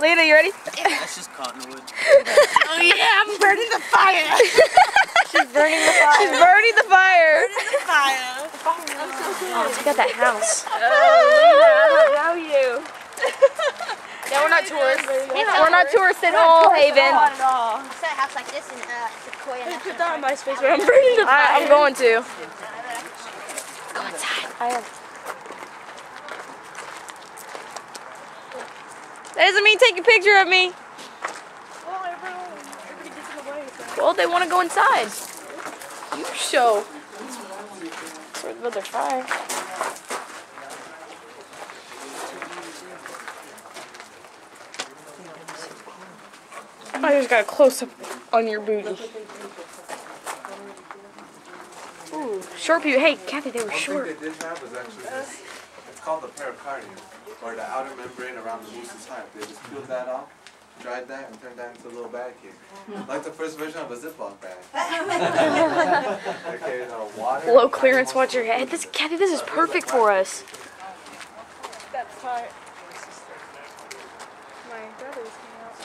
Lena, you ready? That's just cottonwood. Oh yeah, I'm burning the fire. She's burning the fire. She's burning the fire. Burning the fire. Oh, check out that house. Oh, Lena, I don't know you. Yeah, we're not tourists. We're not tourists at all, Haven. Not at all. I saw a house like this in Sequoia I National put that on Park. MySpace, but I'm burning the fire. I'm going to. Go inside. I am. That doesn't mean take a picture of me. Well, everybody gets in the way. So. Well, they want to go inside. You show. Where's the other fire? I just got a close up on your booty. Ooh, short people. Hey, Kathy, they were short. One thing they did have was actually this. It's called the pericardium, or the outer membrane around the moose's heart. They just peeled that off, dried that, and turned that into a little bag here. Like the first version of a Ziploc bag. They carried water. Low clearance, watch your head. Kathy, this is perfect for us. That's hard. My brother's coming out.